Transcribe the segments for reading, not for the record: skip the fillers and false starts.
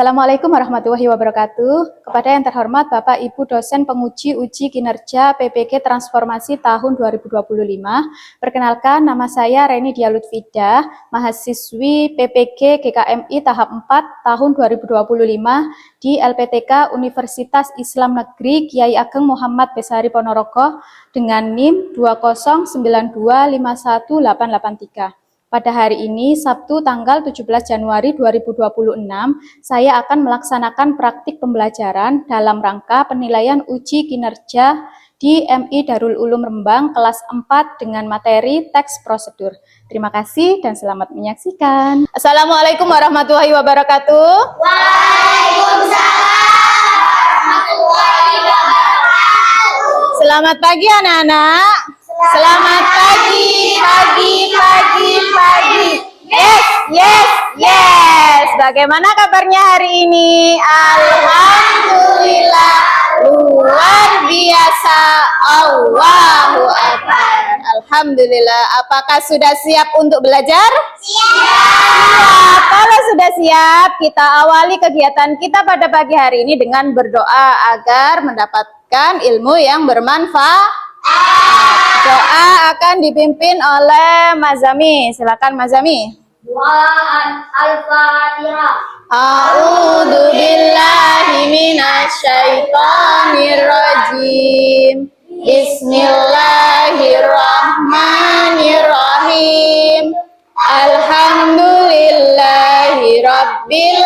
Assalamualaikum warahmatullahi wabarakatuh. Kepada yang terhormat Bapak Ibu dosen penguji uji kinerja PPG Transformasi tahun 2025. Perkenalkan, nama saya Reni Dia Lutfida, mahasiswi PPG GKMI tahap 4 tahun 2025 di LPTK Universitas Islam Negeri Kiai Ageng Muhammad Besari Ponorogo dengan NIM 209251883. Pada hari ini, Sabtu tanggal 17 Januari 2026, saya akan melaksanakan praktik pembelajaran dalam rangka penilaian uji kinerja di MI Darul Ulum Rembang kelas 4 dengan materi teks prosedur. Terima kasih dan selamat menyaksikan. Assalamualaikum warahmatullahi wabarakatuh. Waalaikumsalam warahmatullahi wabarakatuh. Selamat pagi anak-anak. Selamat pagi. Yes. Bagaimana kabarnya hari ini? Alhamdulillah, luar biasa. Allahu Akbar. Alhamdulillah. Apakah sudah siap untuk belajar? Siap. Kalau sudah siap, kita awali kegiatan kita pada pagi hari ini dengan berdoa agar mendapatkan ilmu yang bermanfaat. Doa akan dipimpin oleh Mazami. Silakan Mazami. Doa Al-Fatihah. A'udzu billahi minasyaitonir rajim. Bismillahirrahmanirrahim. Alhamdulillahi rabbil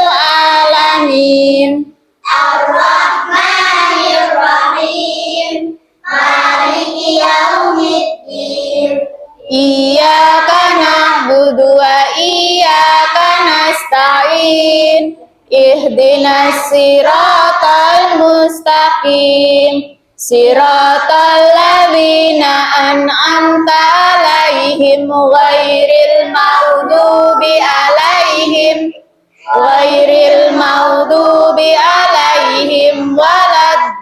alamin. Ar-Rahmanir-Rahim. Maliki yaumiddin. Iyyaka na'budu wa iyyaka nasta'in. Ihdinas siratal mustaqim. Siratal ladzina an'amta 'alaihim ghairil maghdubi 'alaihim waladdallin.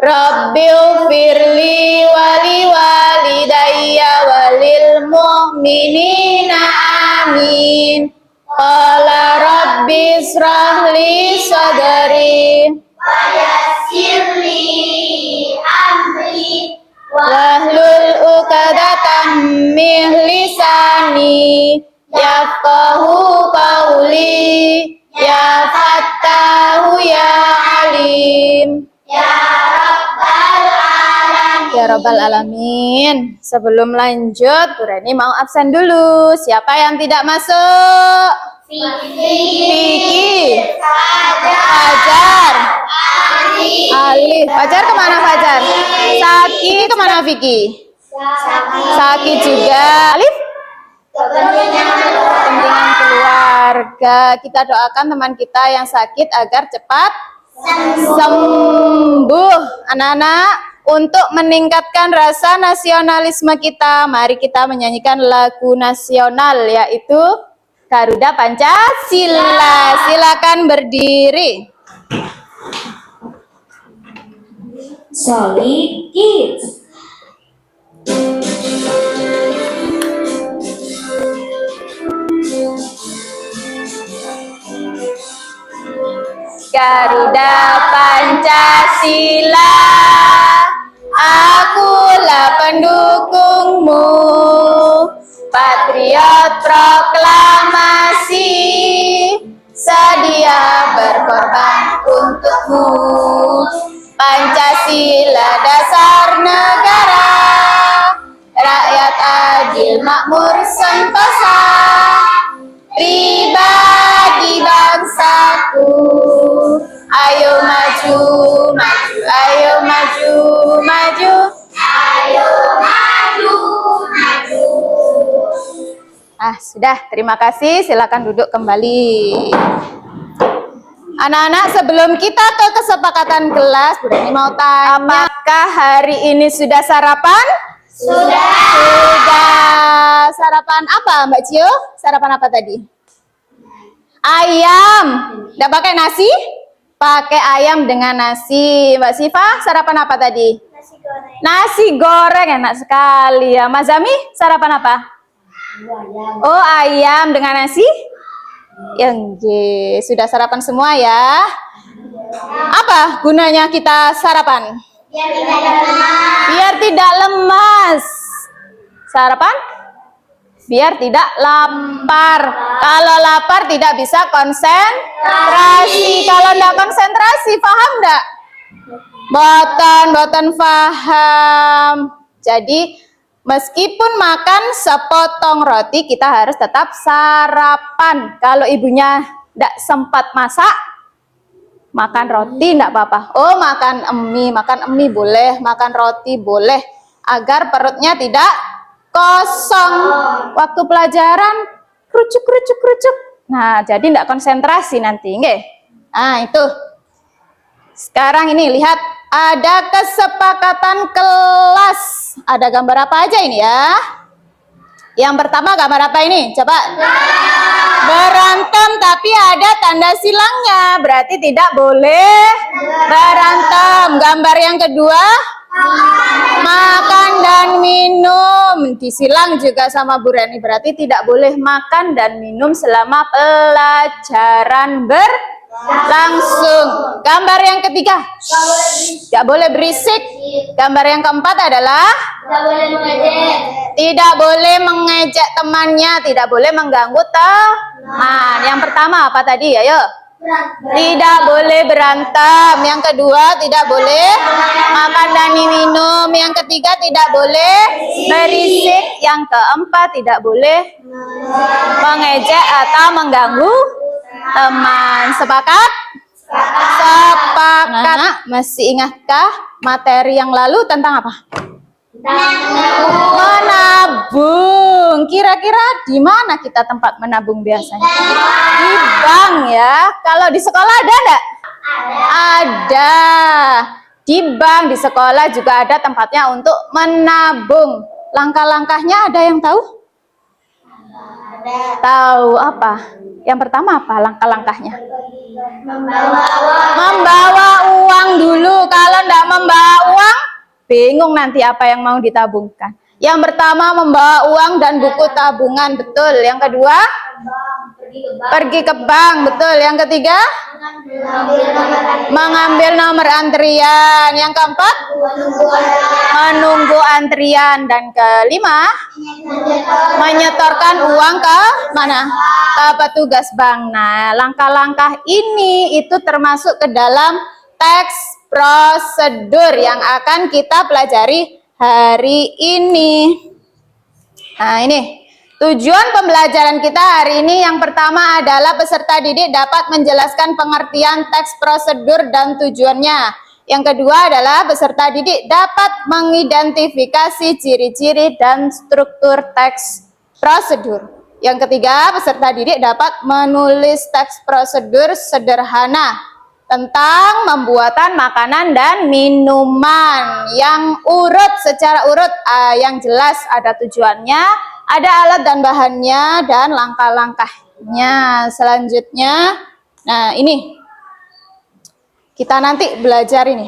Rabbighfirli wali walidayya walil mu'minina amin. Qala rabbi israhli sadri Wa yassirli amri. wahlul 'uqdatam min lisani yafqahu qawli. Ya Fattahu ya Alim. Ya Rabbal Alamin. Ya Rabbal Alamin. Sebelum lanjut, Bu Reni mau absen dulu. Siapa yang tidak masuk? Vicky, Fajar, Alif. Fajar kemana Fajar? Saki kemana Vicky? Saki juga. Alif? Kepentingan keluarga. Kita doakan teman kita yang sakit agar cepat sembuh. Anak-anak, untuk meningkatkan rasa nasionalisme kita, mari kita menyanyikan lagu nasional, yaitu Garuda Pancasila. Silakan berdiri. Solid Kids. Garuda Pancasila, akulah pendukungmu, patriot proklamasi, sedia berkorban untukmu. Pancasila dasar negara, rakyat adil makmur sentosa, pribadi bangsaku. Ayo maju, maju, ayo maju, maju. Ayo maju, maju. Sudah, terima kasih. Silakan duduk kembali. Anak-anak, sebelum kita ke kesepakatan kelas, Bu Reni mau tanya, apakah hari ini sudah sarapan? Sudah. Sarapan apa, Mbak Cio? Sarapan apa tadi? Ayam. Nggak pakai nasi? Pakai ayam dengan nasi. Mbak Siva, sarapan apa tadi? Nasi goreng. Nasi goreng, enak sekali ya. Mas Zami, sarapan apa? Ayam. Oh, ayam dengan nasi? Yang sudah sarapan semua ya? Apa gunanya kita sarapan? Biar tidak lemas. Biar tidak lemas. Sarapan? Biar tidak lapar. Kalau lapar tidak bisa konsentrasi. Kalau tidak konsentrasi, paham enggak? Boten paham. Jadi meskipun makan sepotong roti, kita harus tetap sarapan. Kalau ibunya tidak sempat masak, makan roti tidak apa-apa. Oh, makan mie boleh, makan roti boleh, agar perutnya tidak kosong. Waktu pelajaran kerucuk. Nah, jadi tidak konsentrasi nanti, nggih. Nah, itu. Sekarang ini lihat, ada kesepakatan kelas. Ada gambar apa aja ini ya? Yang pertama gambar apa ini? Coba. Berantem tapi ada tanda silangnya, berarti tidak boleh berantem. Gambar yang kedua, makan dan minum, disilang juga sama Bu Reni, berarti tidak boleh makan dan minum selama pelajaran berlangsung. Gambar yang ketiga, tidak boleh berisik. Gambar yang keempat adalah Tidak boleh mengejek. tidak boleh mengejek temannya, tidak boleh mengganggu teman. Yang pertama apa tadi? Ayo. Tidak boleh berantem. Yang kedua, tidak boleh makan dan minum. Yang ketiga, tidak boleh berisik. Yang keempat, tidak boleh mengejek atau mengganggu teman. Sepakat? Sepakat. Nah, masih ingatkah materi yang lalu tentang apa? Menabung. Kira-kira di mana kita tempat menabung biasanya? Di bank ya. Kalau di sekolah ada enggak? Ada. Di bank, di sekolah juga ada tempatnya untuk menabung. Langkah-langkahnya ada yang tahu? Tahu apa? Yang pertama apa langkah-langkahnya? Membawa uang dulu. Kalau enggak membawa uang, bingung nanti apa yang mau ditabungkan. Yang pertama membawa uang dan buku tabungan, betul. Yang kedua, pergi ke bank, betul. Yang ketiga, mengambil nomor antrian. Yang keempat, menunggu antrian. Dan kelima, menyetorkan uang ke mana? Ke petugas bank. Nah, langkah-langkah ini itu termasuk ke dalam teks prosedur yang akan kita pelajari hari ini. Nah, ini tujuan pembelajaran kita hari ini. Yang pertama adalah peserta didik dapat menjelaskan pengertian teks prosedur dan tujuannya. Yang kedua adalah peserta didik dapat mengidentifikasi ciri-ciri dan struktur teks prosedur. Yang ketiga, peserta didik dapat menulis teks prosedur sederhana tentang pembuatan makanan dan minuman yang urut, secara urut, yang jelas ada tujuannya, ada alat dan bahannya, dan langkah-langkahnya. Selanjutnya, nah ini kita nanti belajar ini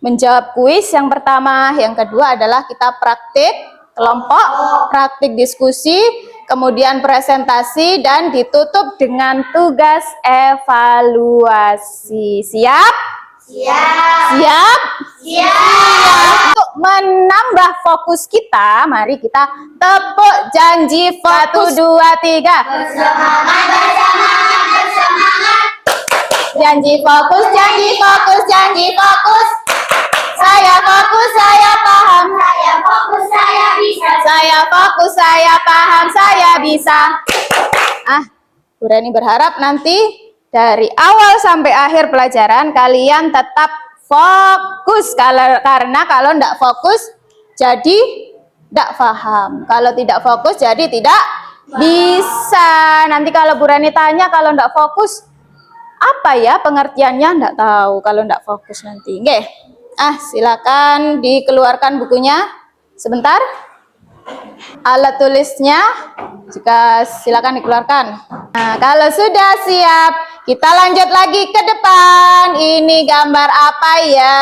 menjawab kuis yang pertama. Yang kedua adalah kita praktik kelompok, praktik diskusi, kemudian presentasi, dan ditutup dengan tugas evaluasi. Siap? Siap. Siap? Siap. Untuk menambah fokus kita, mari kita tepuk janji. 1, 2, 3. Bersemangat, bersemangat, bersemangat. Janji fokus, janji fokus, janji fokus. Saya fokus, saya paham. Saya fokus, saya bisa. Saya fokus, saya paham, saya bisa. Bu Reni berharap nanti dari awal sampai akhir pelajaran kalian tetap fokus. Karena kalau tidak fokus jadi tidak paham. Kalau tidak fokus jadi tidak bisa. Nanti kalau Bu Reni tanya kalau tidak fokus, apa ya pengertiannya? Tidak tahu kalau tidak fokus nanti. Nggih. Silakan dikeluarkan bukunya sebentar. Alat tulisnya juga silakan dikeluarkan. Nah, kalau sudah siap, kita lanjut lagi ke depan. Ini gambar apa ya?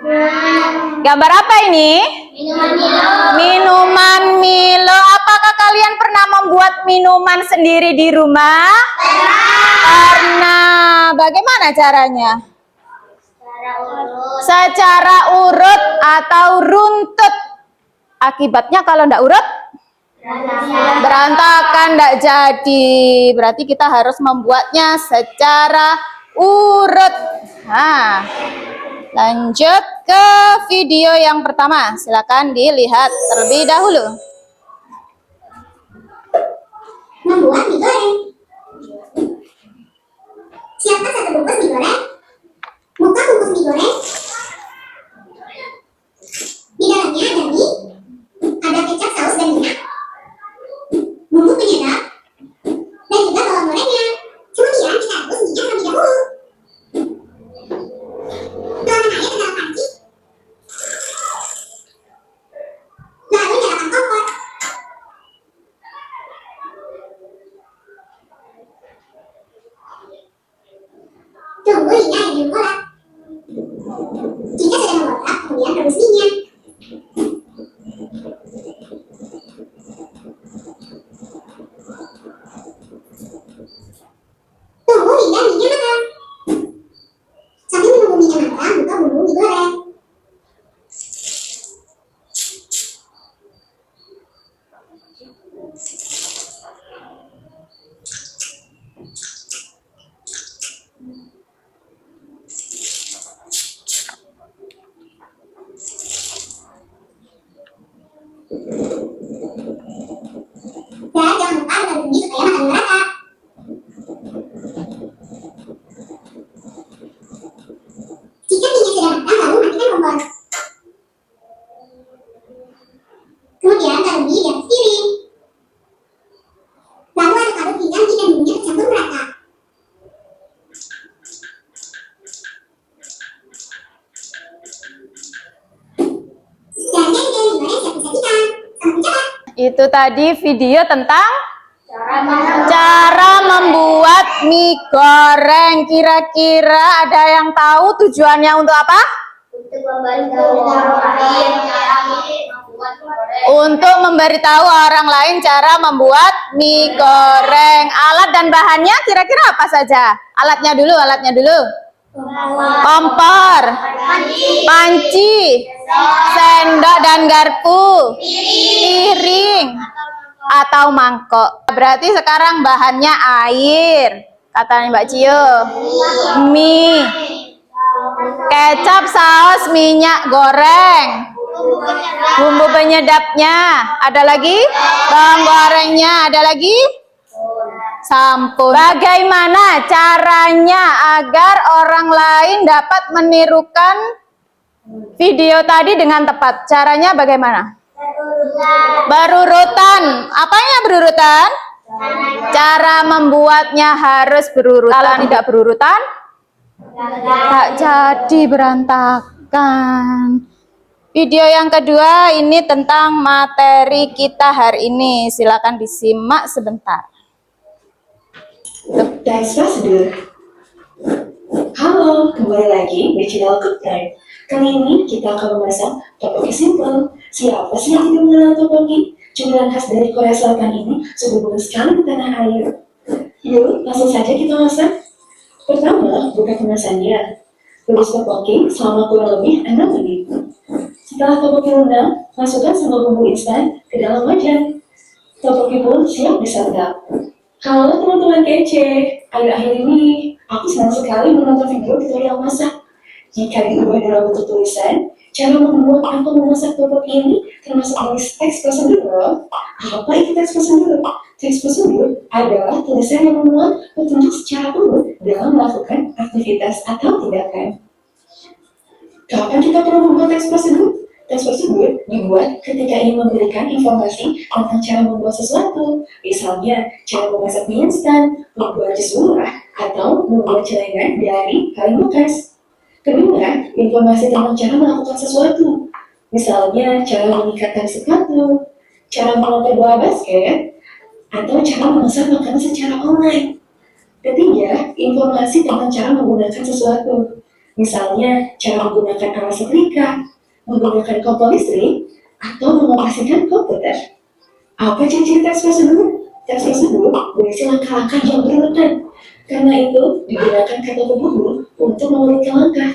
Gambar apa ini? Minuman Milo. Minuman Milo. Apakah kalian pernah membuat minuman sendiri di rumah? Pernah. Bagaimana caranya? Secara urut atau runtut. Akibatnya kalau tidak urut, berantakan, tidak jadi. Berarti kita harus membuatnya secara urut. Nah, lanjut ke video yang pertama. Silakan dilihat terlebih dahulu. Membuat mie goreng. Siapkan 1 bungkus mie goreng. Buka bungkus mie goreng. Di dalamnya ada mie, ada kecap, saus, dan minyak, bumbu penyedap, dan juga bawang gorengnya. Kemudian kita rebus minyak terlebih dahulu. Tuangkan air ke dalam panci. Lalu nyalakan kompor. Tunggu hingga airnya mengolak. Jika sudah mengolak, kemudian rebus minyak. Tunggu hingga minyak matang. Sambil menunggu minyak matang, buka bumbu mie goreng. Dan jangan lupa aduk bumbu supaya matang merata. Jika minyak sudah matang, lalu matikan kompor. Kemudian taruh mie di atas piring. Lalu aduk-aduk hingga mie dan bumbunya tercampur merata. Dan jadi mie goreng siap disajikan. Selamat mencoba. Itu tadi video tentang Cara cara membuat mie goreng. Kira-kira ada yang tahu tujuannya untuk apa? untuk membantu orang lain Untuk memberitahu orang lain cara membuat mie goreng. Alat dan bahannya kira-kira apa saja? Alatnya dulu. Kompor, panci, sendok dan garpu, piring, atau mangkok. Berarti sekarang bahannya air, katanya Mbak Cio, mie, kecap, saus, minyak goreng, bumbu penyedapnya, ada lagi bawang gorengnya, ada lagi sampun. Bagaimana caranya agar orang lain dapat menirukan video tadi dengan tepat? Caranya bagaimana? Berurutan. Apanya berurutan? Cara membuatnya harus berurutan. Kalau tidak berurutan, tak jadi, berantakan. Video yang kedua ini tentang materi kita hari ini. Silakan disimak sebentar. Teks prosedur. Halo, kembali lagi di channel Cook Time. Kali ini kita akan memasak tteokbokki simple. Siapa sih yang tidak mengenal tteokbokki? Cemilan khas dari Korea Selatan ini sudah bukan sekali di tanah air. Yuk, langsung saja kita masak. Pertama, buka kemasannya. Rebus tteokbokki selama kurang lebih 6 menit. Setelah tteokbokki lunak, masukkan semua bumbu instan ke dalam wajan. Tteokbokki pun siap disantap. Halo teman-teman kece, akhir-akhir ini aku senang sekali menonton video tutorial masak. Jika diubah dalam bentuk tulisan, cara membuat atau memasak tteokbokki ini termasuk jenis teks prosedur loh. Apa itu teks prosedur? Teks prosedur adalah tulisan yang memuat petunjuk secara urut dalam melakukan aktivitas atau tindakan. Kapan kita perlu membuat teks prosedur? Teks prosedur dibuat ketika ingin memberikan informasi tentang cara membuat sesuatu, misalnya cara memasak mie instan, membuat jus murah, atau membuat celengan dari kain bekas. Kedua, informasi tentang cara melakukan sesuatu, misalnya cara mengikatkan sepatu, cara mengoper bola basket, atau cara memesan makanan secara online. Ketiga, informasi tentang cara menggunakan sesuatu, Misalnya, cara menggunakan alat setrika, menggunakan kompor listrik, atau mengoperasikan komputer. Apa ciri-ciri teks prosedur? Teks prosedur berisi langkah-langkah yang berurutan. Karena itu, digunakan kata penghubung untuk mengurutkan langkah.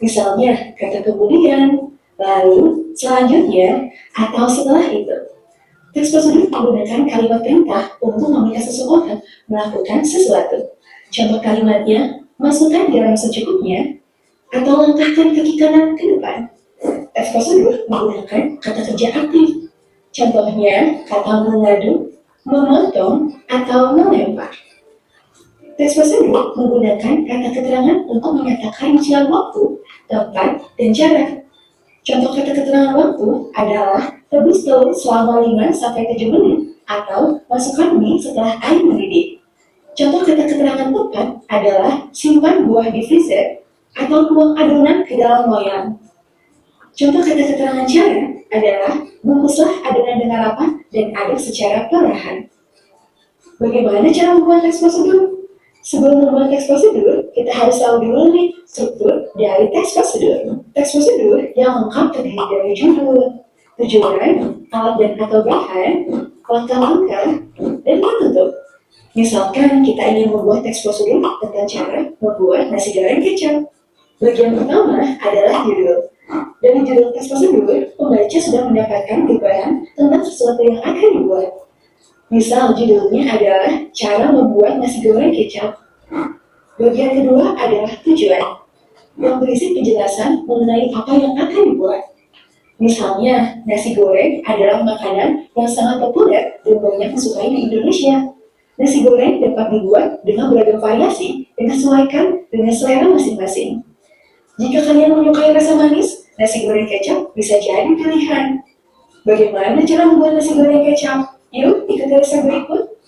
Misalnya, kata kemudian, lalu, selanjutnya, atau setelah itu. Teks prosedur menggunakan kalimat perintah untuk meminta seseorang melakukan sesuatu. Contoh kalimatnya, masukkan garam secukupnya, atau langkahkan kaki kanan ke depan. Teks prosedur menggunakan kata kerja aktif. Contohnya, kata mengadu, memotong, atau melempar. Teks prosedur menggunakan kata keterangan untuk menyatakan rincian waktu, tempat, dan jarak. Contoh kata keterangan waktu adalah rebus telur selama 5-7 menit atau masukkan mie setelah air mendidih. Contoh kata keterangan tempat adalah simpan buah di freezer atau tuang adonan ke dalam loyang. Contoh kata keterangan cara adalah bungkuslah adonan dengan rapat dan aduk secara perlahan. Bagaimana cara membuat teks prosedur? Sebelum membuat teks prosedur, kita harus tahu dulu nih struktur dari teks prosedur. Teks prosedur yang lengkap terdiri dari judul, tujuan, alat dan atau bahan, langkah-langkah, dan penutup. Misalkan kita ingin membuat teks prosedur tentang cara membuat nasi goreng kecap. Bagian pertama adalah judul. Dari judul teks prosedur, pembaca sudah mendapatkan gambaran tentang sesuatu yang akan dibuat. Misal judulnya adalah cara membuat nasi goreng kecap. Bagian kedua adalah tujuan, yang berisi penjelasan mengenai apa yang akan dibuat. Misalnya, nasi goreng adalah makanan yang sangat populer dan banyak disukai di Indonesia. Nasi goreng dapat dibuat dengan beragam variasi dan disesuaikan dengan selera masing-masing. Jika kalian menyukai rasa manis, nasi goreng kecap bisa jadi pilihan. Bagaimana cara membuat nasi goreng kecap? Yuk, ikuti resep berikut.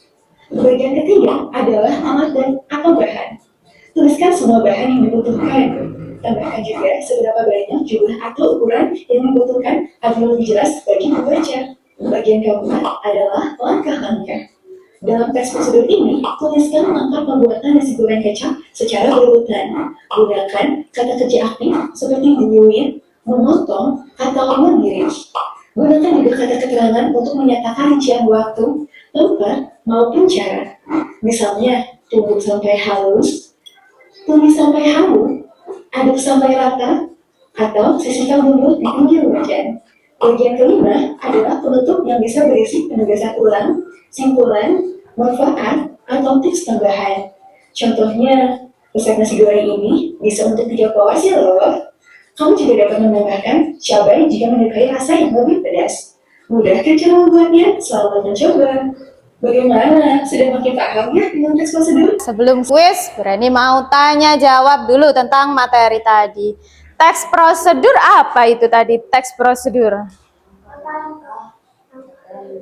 Bagian ketiga adalah alat dan atau bahan. Tuliskan semua bahan yang dibutuhkan. Tambahkan juga seberapa banyak jumlah atau ukuran yang dibutuhkan agar lebih jelas bagi pembaca. Bagian keempat adalah langkah-langkah. Dalam teks prosedur ini, tuliskan langkah pembuatan nasi goreng kecap secara berurutan. Gunakan kata kerja aktif seperti menyuit, memotong, atau mengiris. Gunakan juga kata keterangan untuk menyatakan rincian waktu, tempat, maupun cara. Misalnya, tumbuk sampai halus, tumis sampai harum, aduk sampai rata, atau sisihkan bumbu di pinggir wajan. Bagian kelima adalah penutup yang bisa berisi penegasan ulang, simpulan, manfaat, atau tips tambahan. Contohnya, resep nasi goreng ini bisa untuk 3 porsi loh. Kamu juga dapat menambahkan cabai jika menyukai rasa yang lebih pedas. Mudah kan cara membuatnya? Selamat mencoba. Bagaimana? Sudah makin paham ya dengan teks prosedur? Sebelum kuis, berani mau tanya jawab dulu tentang materi tadi. Teks prosedur apa itu tadi? Teks prosedur.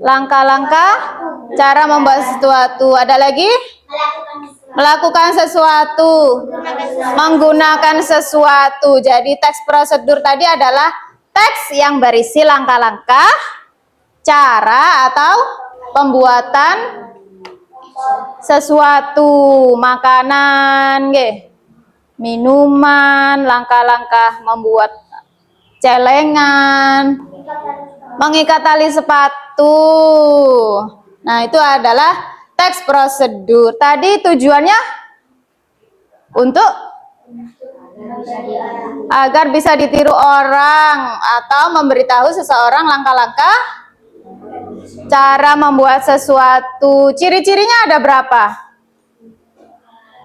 Langkah-langkah cara membuat sesuatu. Ada lagi? Melakukan sesuatu. Menggunakan sesuatu. Jadi teks prosedur tadi adalah teks yang berisi langkah-langkah, cara atau pembuatan sesuatu, makanan, minuman, langkah-langkah membuat celengan, mengikat tali sepatu. Nah, itu adalah teks prosedur. Tadi tujuannya untuk agar bisa ditiru orang atau memberitahu seseorang langkah-langkah cara membuat sesuatu. Ciri-cirinya ada berapa?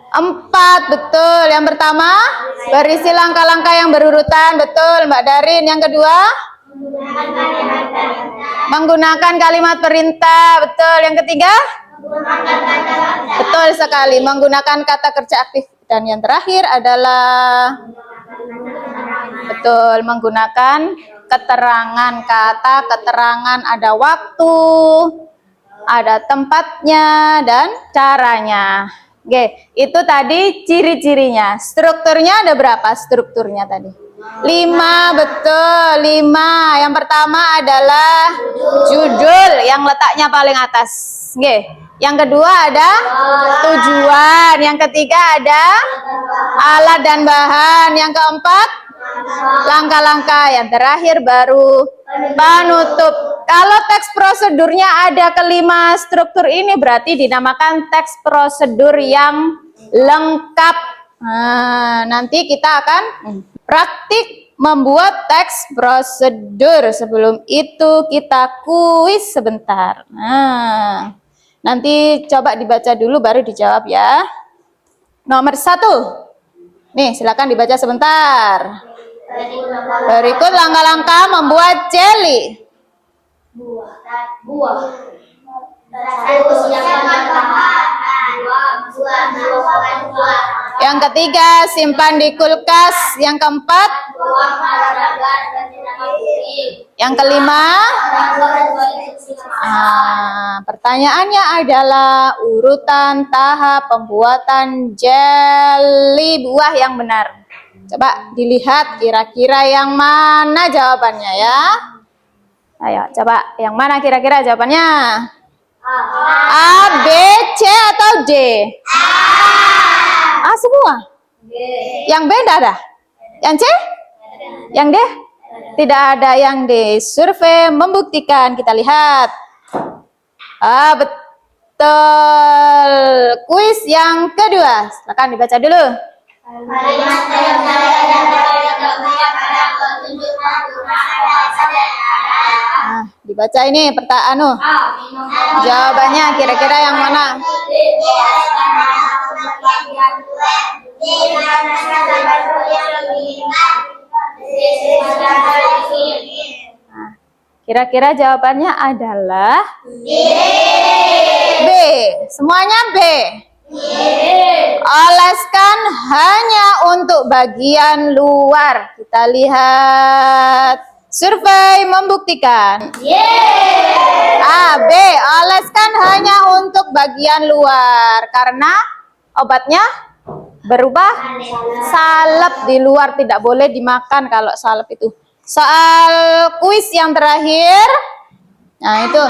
4, betul. Yang pertama, berisi langkah-langkah yang berurutan, betul Mbak Darin. Yang kedua, menggunakan kalimat perintah, betul. Yang ketiga, betul sekali, menggunakan kata kerja aktif. Dan yang terakhir adalah, betul, menggunakan keterangan. Kata keterangan ada waktu, ada tempatnya, dan caranya. Oke, itu tadi ciri-cirinya. Strukturnya ada berapa strukturnya tadi? 5, betul, 5. Yang pertama adalah judul yang letaknya paling atas. Oke. Yang kedua ada tujuan. Yang ketiga ada alat dan bahan. Yang keempat langkah-langkah. Yang terakhir baru penutup. Kalau teks prosedurnya ada kelima struktur ini berarti dinamakan teks prosedur yang lengkap. Nah, nanti kita akan praktik membuat teks prosedur. Sebelum itu kita kuis sebentar. Nah, nanti coba dibaca dulu baru dijawab ya. Nomor 1. Nih, silakan dibaca sebentar. Berikut langkah-langkah membuat jelly. Buah. Satu, siapkan bahan. Dua. Yang ketiga, simpan di kulkas. Yang keempat, yang kelima. Pertanyaannya adalah urutan tahap pembuatan jelly buah yang benar. Coba dilihat kira-kira yang mana jawabannya ya. Ayo, coba yang mana kira-kira jawabannya? A, B, C atau D? A semua? Yang B tidak ada? Yang C? Yang D? Tidak ada yang D. Survei membuktikan. Kita lihat. Betul. Kuis yang kedua. Silakan dibaca dulu. Dibaca ini pertanyaan. Jawabannya kira-kira yang mana? Kira-kira jawabannya adalah B. Semuanya B. Oleskan hanya untuk bagian luar. Kita lihat. Survei membuktikan. A, B. Oleskan hanya untuk bagian luar. Karena obatnya berubah salep di luar. Tidak boleh dimakan kalau salep itu. Soal kuis yang terakhir. Nah itu.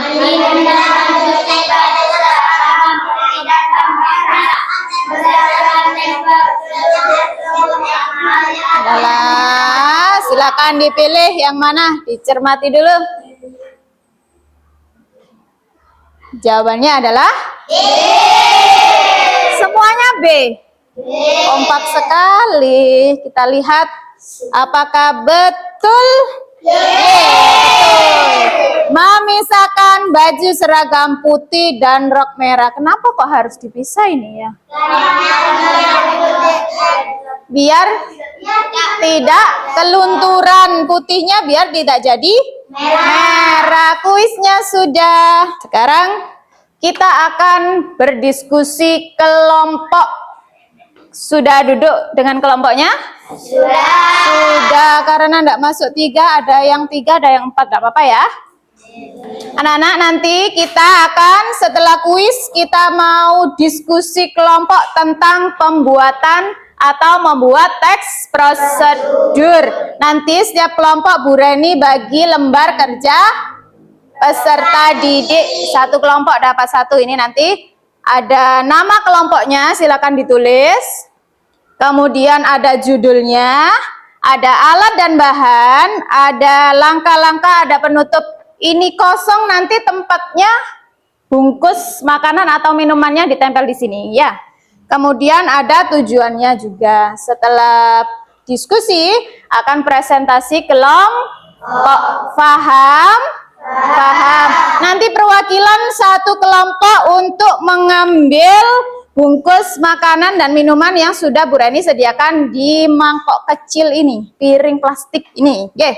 Adalah, silakan dipilih yang mana, dicermati dulu. Jawabannya adalah B. Semuanya B. Kompak sekali. Kita lihat apakah betul. Memisahkan baju seragam putih dan rok merah. Kenapa kok harus dipisah ini ya? Biar tidak kelunturan putihnya, biar tidak jadi merah. Kuisnya sudah. Sekarang kita akan berdiskusi kelompok. Sudah duduk dengan kelompoknya? Sudah, karena tidak masuk 3, ada yang 3, ada yang 4, tidak apa-apa ya. Anak-anak, nanti kita akan setelah kuis, kita mau diskusi kelompok tentang pembuatan atau membuat teks prosedur. Nanti setiap kelompok Bu Reni bagi lembar kerja peserta didik. Satu kelompok dapat 1. Ini nanti ada nama kelompoknya, silakan ditulis. Kemudian ada judulnya, ada alat dan bahan, ada langkah-langkah, ada penutup. Ini kosong, nanti tempatnya bungkus makanan atau minumannya ditempel di sini ya. Kemudian ada tujuannya juga. Setelah diskusi akan presentasi kelompok. Paham? Paham. Nanti perwakilan satu kelompok untuk mengambil bungkus makanan dan minuman yang sudah Bu Reni sediakan di mangkok kecil ini, piring plastik ini. Oke.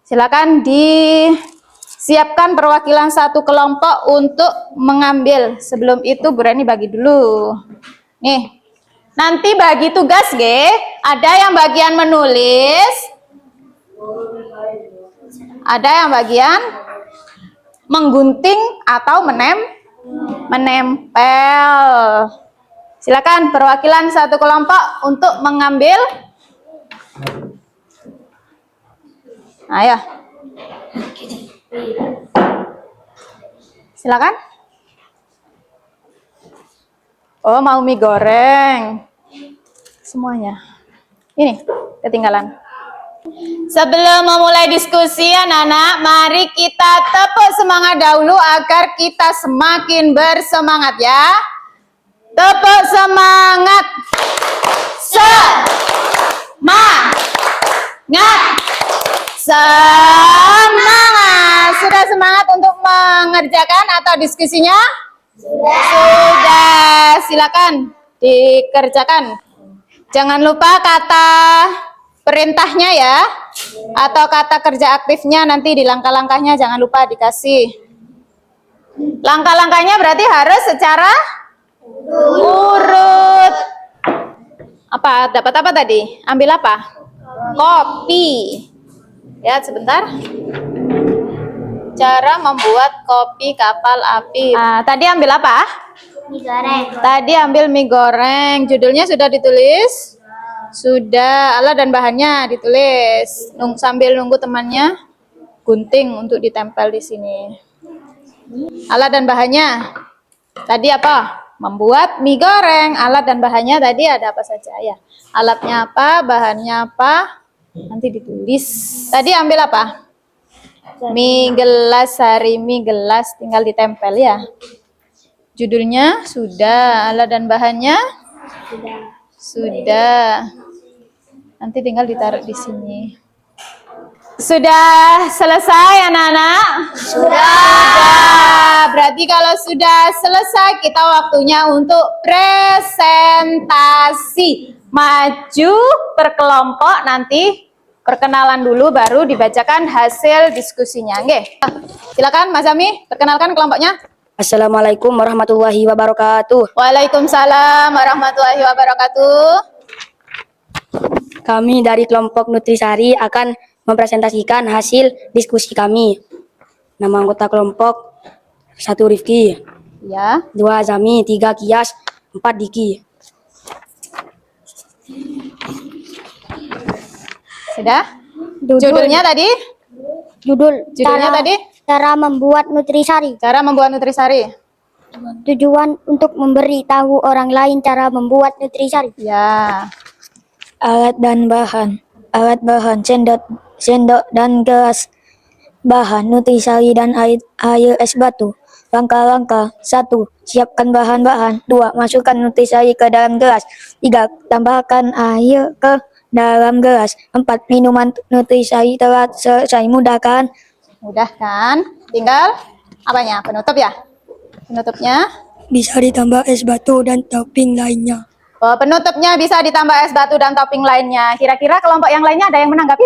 Silakan disiapkan perwakilan satu kelompok untuk mengambil. Sebelum itu Bu Reni bagi dulu. Nih. Nanti bagi tugas, ada yang bagian menulis, ada yang bagian menggunting atau menempel. Silakan perwakilan satu kelompok untuk mengambil. Ayo. Silakan. Oh, mau mie goreng. Semuanya. Ini ketinggalan. Sebelum memulai diskusi anak-anak, mari kita tepuk semangat dahulu agar kita semakin bersemangat ya. Tepuk semangat. Semangat. Semangat. Sudah semangat untuk mengerjakan atau diskusinya? Sudah. Silakan dikerjakan. Jangan lupa kata perintahnya ya, atau kata kerja aktifnya nanti di langkah-langkahnya jangan lupa dikasih. Langkah-langkahnya berarti harus secara urut. Apa? Dapat apa tadi? Ambil apa? Kopi. Ya, sebentar. Cara membuat kopi kapal api. Tadi ambil apa? Mie goreng. Tadi ambil mie goreng. Judulnya sudah ditulis? Sudah. Alat dan bahannya ditulis. Sambil nunggu temannya gunting untuk ditempel di sini. Alat dan bahannya. Tadi apa? Membuat mie goreng. Alat dan bahannya tadi ada apa saja ya? Alatnya apa? Bahannya apa? Nanti ditulis. Tadi ambil apa? Mie gelas, sari mie gelas, tinggal ditempel ya. Judulnya sudah, alat dan bahannya sudah. Nanti tinggal ditaruh di sini. Sudah selesai anak-anak? Sudah. Berarti kalau sudah selesai kita waktunya untuk presentasi. Maju berkelompok, nanti perkenalan dulu baru dibacakan hasil diskusinya. Nggih. Silakan Mas Ami, perkenalkan kelompoknya. Assalamualaikum warahmatullahi wabarakatuh. Waalaikumsalam warahmatullahi wabarakatuh. Kami dari kelompok Nutrisari akan mempresentasikan hasil diskusi kami. Nama anggota kelompok 1 Rifki, Ya, 2 Azami, 3 Kias, 4 Diki. sudah. Judulnya tadi? Judulnya tadi? Cara membuat Nutrisari. Cara membuat Nutrisari. Tujuan untuk memberitahu orang lain cara membuat Nutrisari. Ya. Alat dan bahan. Alat bahan sendok dan gelas. Bahan Nutrisari dan air es batu. Langkah-langkah. 1. Siapkan bahan-bahan. 2. Masukkan Nutrisari ke dalam gelas. 3. Tambahkan air ke dalam gelas. 4. Minuman Nutrisari telah selesai. Mudah kan? Mudah kan? Tinggal apanya? Penutup ya? Penutupnya? Bisa ditambah es batu dan topping lainnya. Oh, penutupnya bisa ditambah es batu dan topping lainnya. Kira-kira kelompok yang lainnya ada yang menanggapi?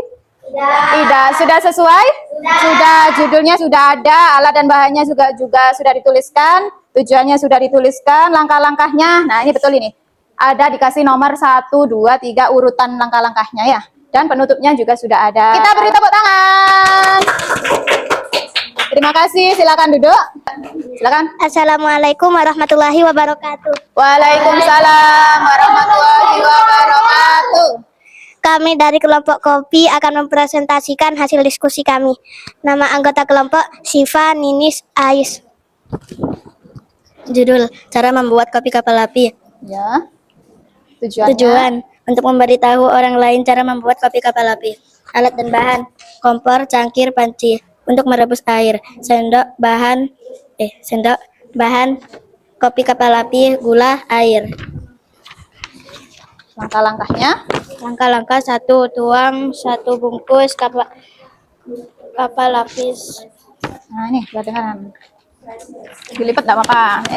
Tidak. Sudah sesuai? Sudah. Judulnya sudah ada, alat dan bahannya juga sudah dituliskan, tujuannya sudah dituliskan, langkah-langkahnya. Nah, ini betul ini. Ada dikasih nomor 1, 2, 3 urutan langkah-langkahnya ya. Dan penutupnya juga sudah ada. Kita beri tepuk tangan. Terima kasih, silakan duduk. Silakan. Assalamualaikum warahmatullahi wabarakatuh. Waalaikumsalam warahmatullahi wabarakatuh. Kami dari kelompok kopi akan mempresentasikan hasil diskusi kami. Nama anggota kelompok Siva Ninis Ais. Judul, cara membuat kopi kapal api. Ya. Tujuannya? Tujuan, untuk memberitahu orang lain cara membuat kopi kapal api. Alat dan bahan, kompor, cangkir, panci. Untuk merebus air, sendok, bahan, kopi kapal api, gula, air. Langkah-langkahnya? Langkah-langkah 1. Tuang 1 bungkus kapal lapis. Nah, ini badengan. Dilipat enggak apa-apa.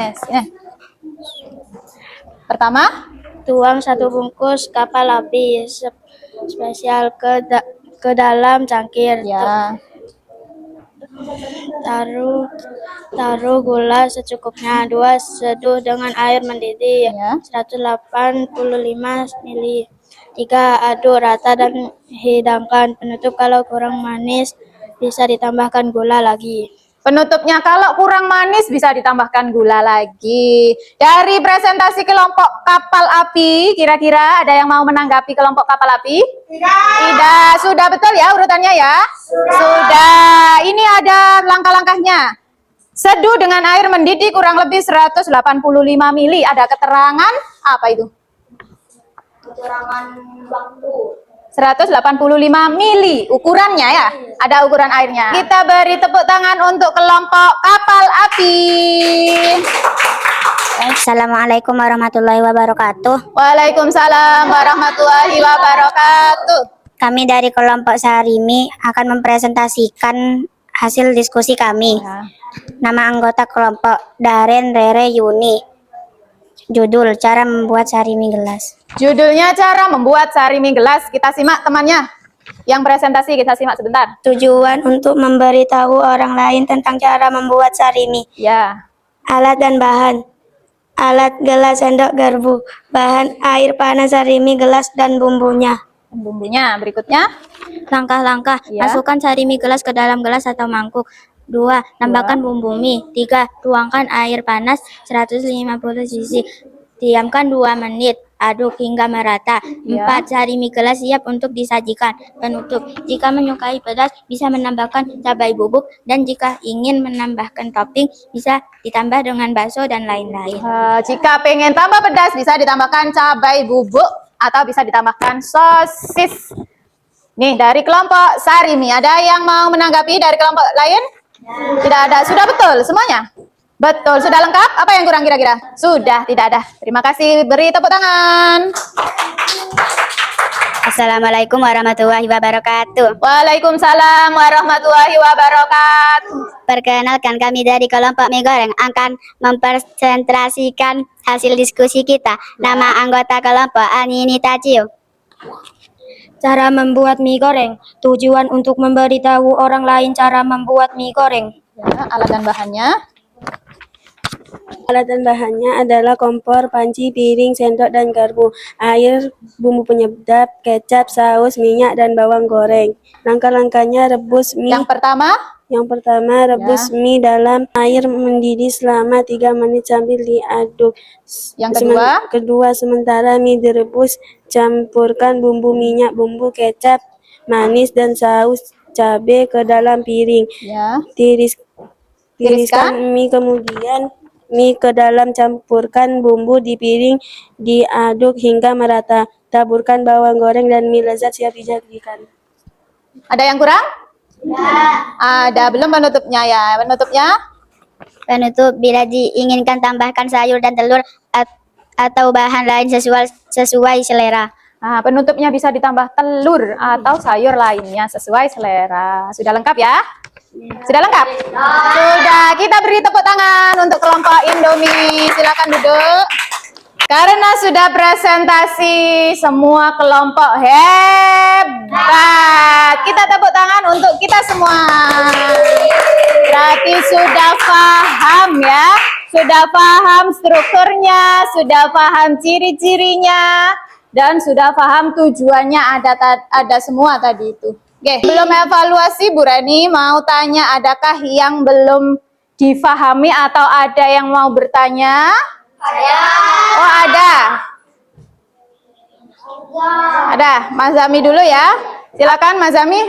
Pertama, Tuang 1 bungkus kapal lapis spesial ke dalam cangkir. ya. Taruh gula secukupnya. 2. Seduh dengan air mendidih Ya. 185 ml. 3. Aduk rata dan hidangkan. Penutup, kalau kurang manis bisa ditambahkan gula lagi. Penutupnya kalau kurang manis bisa ditambahkan gula lagi. Dari presentasi kelompok kapal api, kira-kira ada yang mau menanggapi kelompok kapal api? Tidak. Sudah betul ya urutannya ya? Sudah. Ini ada langkah-langkahnya. Seduh dengan air mendidih kurang lebih 185 mili. Ada keterangan apa itu? Keterangan waktu. 185 mili ukurannya ya. Ada ukuran airnya. Kita beri tepuk tangan untuk kelompok kapal api. Assalamualaikum warahmatullahi wabarakatuh. Waalaikumsalam warahmatullahi wabarakatuh. Kami dari kelompok Sarimi akan mempresentasikan hasil diskusi kami. Ya. Nama anggota kelompok Daren Rere Yuni. Judul cara membuat sarimi gelas. Judulnya cara membuat sarimi gelas. Kita simak temannya. Yang presentasi kita simak sebentar. Tujuan untuk memberitahu orang lain tentang cara membuat sarimi. Ya. Alat dan bahan. Alat gelas sendok garpu. Bahan air panas sarimi gelas dan bumbunya. Bumbunya berikutnya. Langkah-langkah. Ya. Masukkan sarimi gelas ke dalam gelas atau mangkuk. 2. Tambahkan bumbu mie. 3. Tuangkan air panas 150 cc. Diamkan 2 menit. Aduk hingga merata. 4. Sarimi gelas siap untuk disajikan. Penutup. Jika menyukai pedas, bisa menambahkan cabai bubuk. Dan jika ingin menambahkan topping, bisa ditambah dengan bakso dan lain-lain. Jika pengen tambah pedas, bisa ditambahkan cabai bubuk atau bisa ditambahkan sosis. Nih, dari kelompok Sarimi, ada yang mau menanggapi dari kelompok lain? Tidak ada. Sudah betul semuanya? Betul. Sudah lengkap? Apa yang kurang kira-kira? Sudah, tidak ada. Terima kasih. Beri tepuk tangan. Assalamualaikum warahmatullahi wabarakatuh. Waalaikumsalam warahmatullahi wabarakatuh. Perkenalkan, kami dari kelompok mie goreng akan mempresentasikan hasil diskusi kita. Nama anggota kelompok Anini Tacio. Cara membuat mie goreng. Tujuan untuk memberitahu orang lain cara membuat mie goreng. Ya, alat dan bahannya. Alat dan bahannya adalah kompor, panci, piring, sendok, dan garpu, air, bumbu penyedap, kecap, saus, minyak, dan bawang goreng. Langkah-langkahnya rebus mie. Yang pertama, Rebus mie dalam air mendidih selama 3 menit sambil diaduk. Yang kedua, sementara mie direbus, campurkan bumbu minyak, bumbu kecap, manis, dan saus cabai ke dalam piring. ya. Tiriskan mie, kemudian mie ke dalam, campurkan bumbu di piring, diaduk hingga merata. Taburkan bawang goreng dan mie lezat siap disajikan. Ada yang kurang? Ada. Belum penutupnya ya. Penutupnya? Penutup, bila diinginkan tambahkan sayur dan telur atau bahan lain sesuai selera. Nah, penutupnya bisa ditambah telur atau sayur lainnya sesuai selera. Sudah lengkap ya? Sudah lengkap? Sudah. Kita beri tepuk tangan untuk kelompok Indomie. Silakan duduk. Karena sudah presentasi semua kelompok hebat. Kita tepuk tangan untuk kita semua. Berarti sudah paham ya. Sudah paham strukturnya, sudah paham ciri-cirinya, dan sudah paham tujuannya ada semua tadi itu. Oke, belum evaluasi Bu Rani, mau tanya adakah yang belum difahami atau ada yang mau bertanya? Ada. Oh, ada. Ada. Mas Zami dulu ya. Silakan Mas Zami.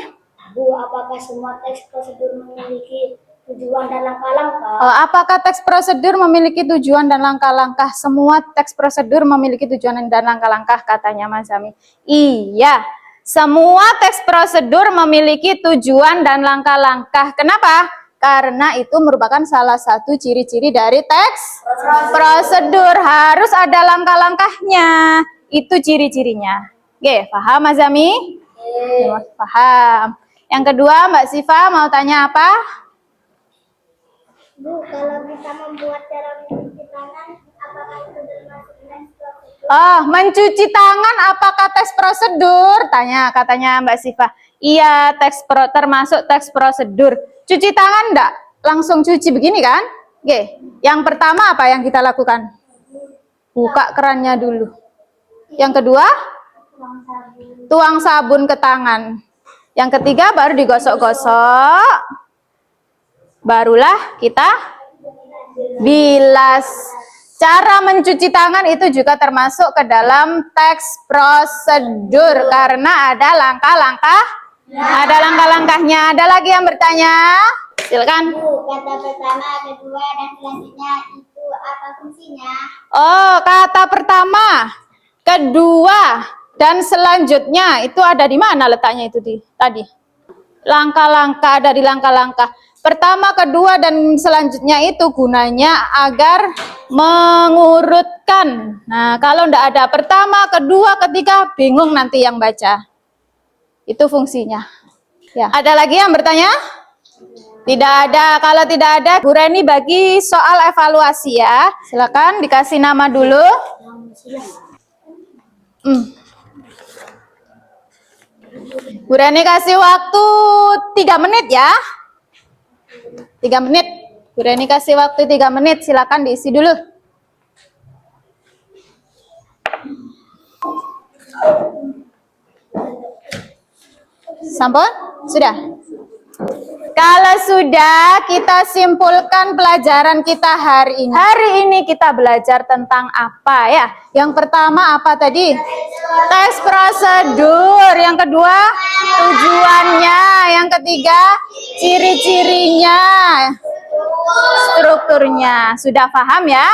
Bu, apakah semua teks prosedur memiliki tujuan dan langkah-langkah? Apakah teks prosedur memiliki tujuan dan langkah-langkah? Semua teks prosedur memiliki tujuan dan langkah-langkah, katanya Mas Zami. Iya, semua teks prosedur memiliki tujuan dan langkah-langkah. Kenapa? Karena itu merupakan salah satu ciri-ciri dari teks prosedur. Harus ada langkah-langkahnya. Itu ciri-cirinya. Oke, paham Mas Zami? Paham. Yang kedua, Mbak Siva mau tanya apa? Bu, kalau kita membuat cara mencuci tangan, apakah itu termasuk teks prosedur? Oh, mencuci tangan apakah teks prosedur? Katanya Mbak Siva. Iya, termasuk teks prosedur. Cuci tangan enggak? Langsung cuci begini kan? Oke. Yang pertama apa yang kita lakukan? Buka kerannya dulu. Yang kedua? Tuang sabun ke tangan. Yang ketiga baru digosok-gosok. Barulah kita bilas. Cara mencuci tangan itu juga termasuk ke dalam teks prosedur karena ada langkah-langkah. Ada langkah-langkahnya. Ada lagi yang bertanya? Silakan. Bu, kata pertama, kedua, dan selanjutnya itu apa fungsinya? Oh, kata pertama, kedua, dan selanjutnya itu ada di mana letaknya itu tadi? Langkah-langkah, dari langkah-langkah. Pertama, kedua, dan selanjutnya itu gunanya agar mengurutkan. Nah, kalau tidak ada pertama, kedua, ketiga, bingung nanti yang baca. Itu fungsinya. Ya. Ada lagi yang bertanya? Tidak ada. Kalau tidak ada, Bu Reni bagi soal evaluasi ya. Silakan dikasih nama dulu. Bu Reni kasih waktu 3 menit ya. 3 menit. Bu Reni kasih waktu 3 menit. Silakan diisi dulu. Sampun? Sudah? Kalau sudah, kita simpulkan pelajaran kita hari ini. Hari ini kita belajar tentang apa ya? Yang pertama apa tadi? Tes prosedur. Yang kedua, tujuannya. Yang ketiga, ciri-cirinya. Strukturnya. Sudah paham ya?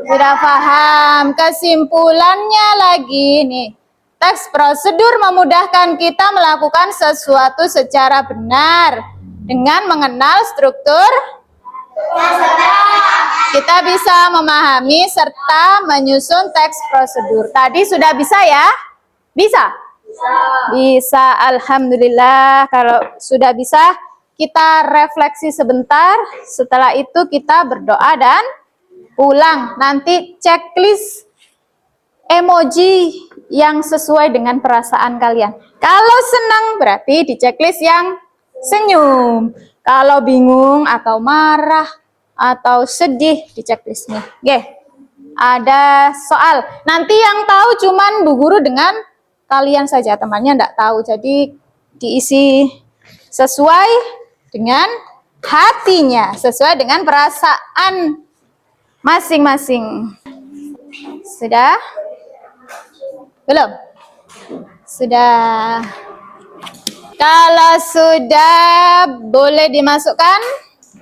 Sudah paham. Kesimpulannya lagi nih. Tes prosedur memudahkan kita melakukan sesuatu secara benar dengan mengenal struktur. Kita bisa memahami serta menyusun teks prosedur. Tadi sudah bisa ya? Bisa? Bisa, alhamdulillah. Kalau sudah bisa, kita refleksi sebentar. Setelah itu kita berdoa dan pulang. Nanti checklist emoji yang sesuai dengan perasaan kalian. Kalau senang berarti di checklist yang senyum. Kalau bingung atau marah atau sedih di checklist nih. Oke. Ada soal. Nanti yang tahu cuman Bu Guru dengan kalian saja, temannya enggak tahu. Jadi diisi sesuai dengan hatinya, sesuai dengan perasaan masing-masing. Sudah? Belum? Sudah. Kalau sudah, boleh dimasukkan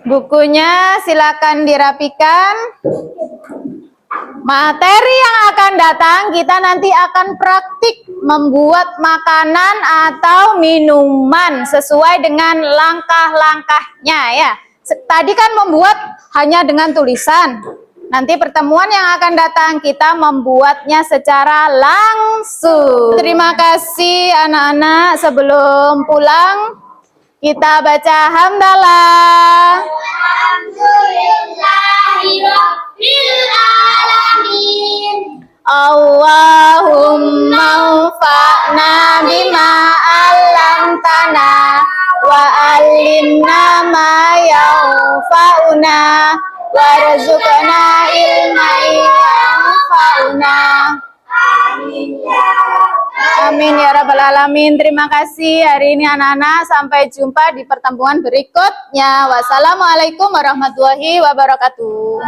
bukunya, silakan dirapikan. Materi yang akan datang, kita nanti akan praktik membuat makanan atau minuman sesuai dengan langkah-langkahnya ya. Tadi kan membuat hanya dengan tulisan. Nanti pertemuan yang akan datang kita membuatnya secara langsung. Terima kasih anak-anak. Sebelum pulang kita baca hamdalah. Alhamdulillahirrahmanirrahim. Allahumma anfa'na bima 'allamtana wa 'allimna ma yanfa'una warzuqna ilman yanfa'una. Amin ya rabbal alamin. Terima kasih hari ini anak-anak. Sampai jumpa di pertemuan berikutnya. Wassalamualaikum warahmatullahi wabarakatuh.